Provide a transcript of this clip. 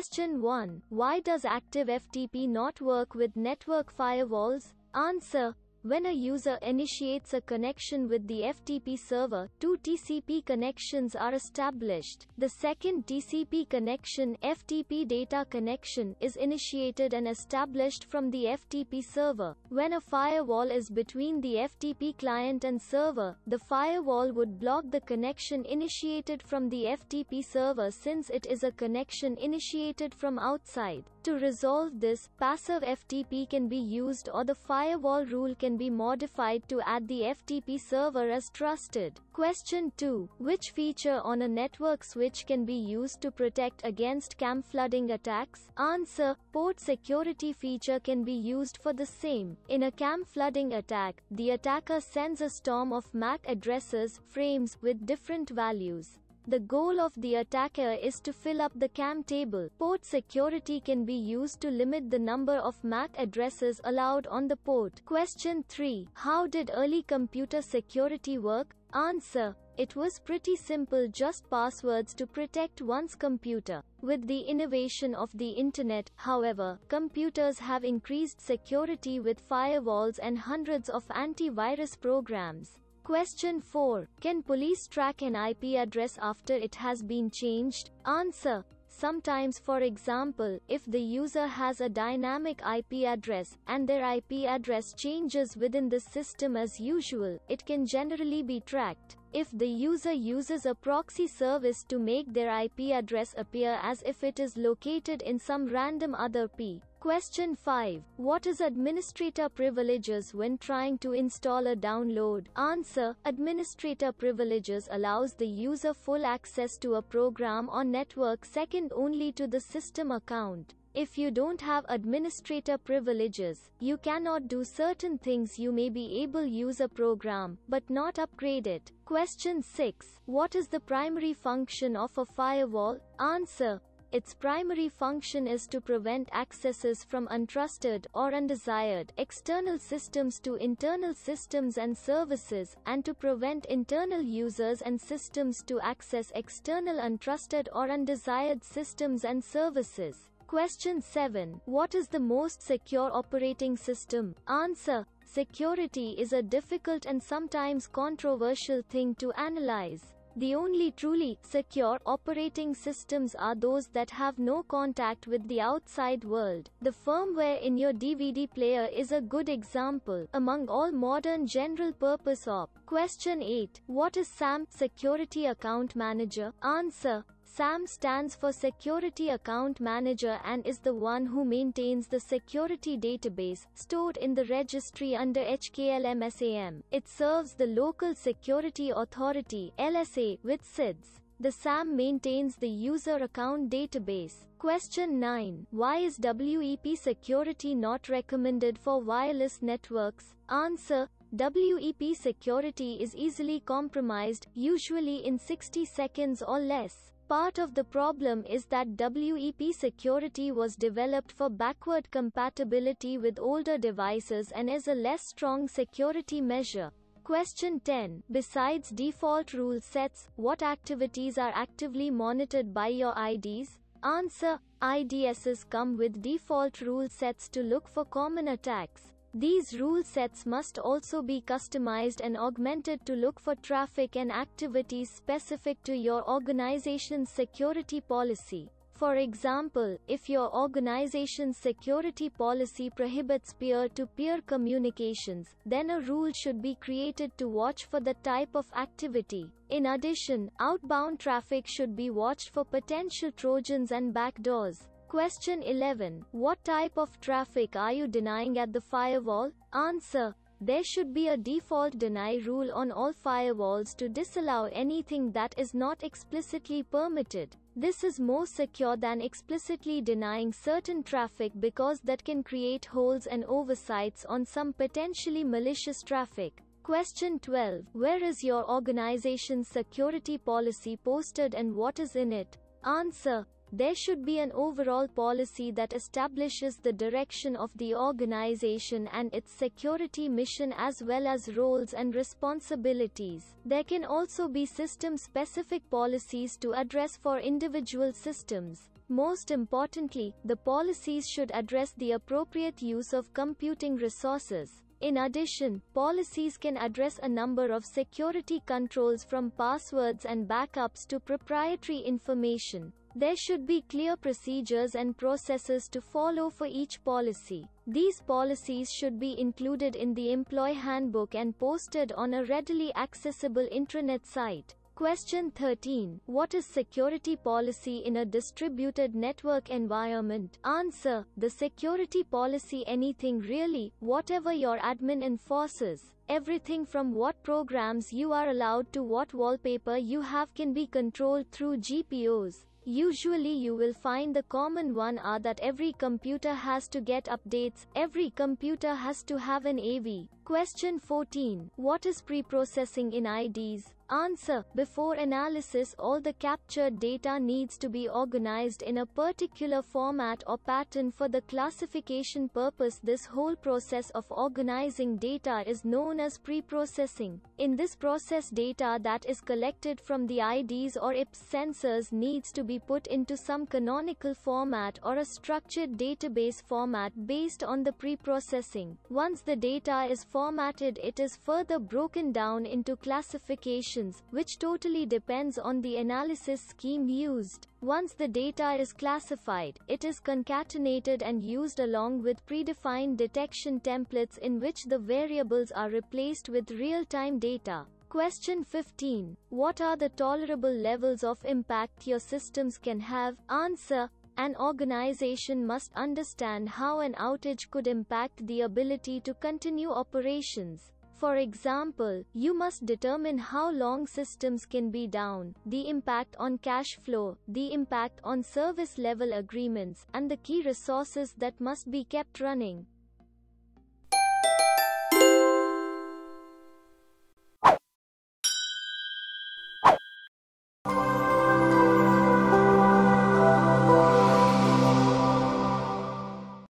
Question 1. Why does Active FTP not work with network firewalls? Answer. When a user initiates a connection with the FTP server, two TCP connections are established. The second TCP connection, FTP data connection, is initiated and established from the FTP server. When a firewall is between the FTP client and server, the firewall would block the connection initiated from the FTP server since it is a connection initiated from outside. To resolve this, passive FTP can be used or the firewall rule can be modified to add the FTP server as trusted. Question 2. Which feature on a network switch can be used to protect against CAM flooding attacks? Answer. Port security feature can be used for the same. In a CAM flooding attack, the attacker sends a storm of MAC addresses, frames, with different values. The goal of the attacker is to fill up the CAM table. Port security can be used to limit the number of MAC addresses allowed on the port. Question 3. How did early computer security work? Answer. It was pretty simple, just passwords to protect one's computer. With the innovation of the internet, however, computers have increased security with firewalls and hundreds of antivirus programs. Question 4. Can police track an IP address after it has been changed? Answer. Sometimes, for example, if the user has a dynamic IP address, and their IP address changes within the system as usual, it can generally be tracked. If the user uses a proxy service to make their IP address appear as if it is located in some random other IP. Question 5. What is administrator privileges when trying to install a download? Answer. Administrator privileges allows the user full access to a program or network second only to the system account. If you don't have administrator privileges, you cannot do certain things. You may be able to use a program, but not upgrade it. Question 6. What is the primary function of a firewall? Answer. Its primary function is to prevent accesses from untrusted or undesired external systems to internal systems and services, and to prevent internal users and systems to access external untrusted or undesired systems and services. Question 7. What is the most secure operating system? Answer. Security is a difficult and sometimes controversial thing to analyze. The only truly secure operating systems are those that have no contact with the outside world. The firmware in your DVD player is a good example among all modern general-purpose op. Question 8. What is SAM, Security Account Manager? Answer. SAM stands for Security Account Manager and is the one who maintains the security database, stored in the registry under HKLM-SAM. It serves the local security authority, LSA, with SIDS. The SAM maintains the user account database. Question 9. Why is WEP security not recommended for wireless networks? Answer. WEP security is easily compromised, usually in 60 seconds or less. Part of the problem is that WEP security was developed for backward compatibility with older devices and is a less strong security measure. Question 10. Besides default rule sets, what activities are actively monitored by your IDs? Answer. IDSs come with default rule sets to look for common attacks. These rule sets must also be customized and augmented to look for traffic and activities specific to your organization's security policy. For example, if your organization's security policy prohibits peer-to-peer communications, then a rule should be created to watch for the type of activity. In addition, outbound traffic should be watched for potential Trojans and backdoors. Question 11. What type of traffic are you denying at the firewall? Answer. There should be a default deny rule on all firewalls to disallow anything that is not explicitly permitted. This is more secure than explicitly denying certain traffic because that can create holes and oversights on some potentially malicious traffic. Question 12. Where is your organization's security policy posted and what is in it? Answer. There should be an overall policy that establishes the direction of the organization and its security mission as well as roles and responsibilities. There can also be system-specific policies to address for individual systems. Most importantly, the policies should address the appropriate use of computing resources. In addition, policies can address a number of security controls from passwords and backups to proprietary information. There should be clear procedures and processes to follow for each policy. These policies should be included in the employee handbook and posted on a readily accessible intranet site. Question 13. What is security policy in a distributed network environment? Answer. The security policy anything really, whatever your admin enforces. Everything from what programs you are allowed to what wallpaper you have can be controlled through GPOs. Usually you will find the common one are that every computer has to get updates, every computer has to have an AV. Question 14. What is preprocessing in IDs? Answer. Before analysis, all the captured data needs to be organized in a particular format or pattern for the classification purpose. This whole process of organizing data is known as preprocessing. In this process, data that is collected from the IDs or IPS sensors needs to be put into some canonical format or a structured database format based on the preprocessing. Once the data is formatted, it is further broken down into classifications, which totally depends on the analysis scheme used. Once the data is classified, it is concatenated and used along with predefined detection templates in which the variables are replaced with real-time data. Question 15. What are the tolerable levels of impact your systems can have? Answer. An organization must understand how an outage could impact the ability to continue operations. For example, you must determine how long systems can be down, the impact on cash flow, the impact on service level agreements, and the key resources that must be kept running.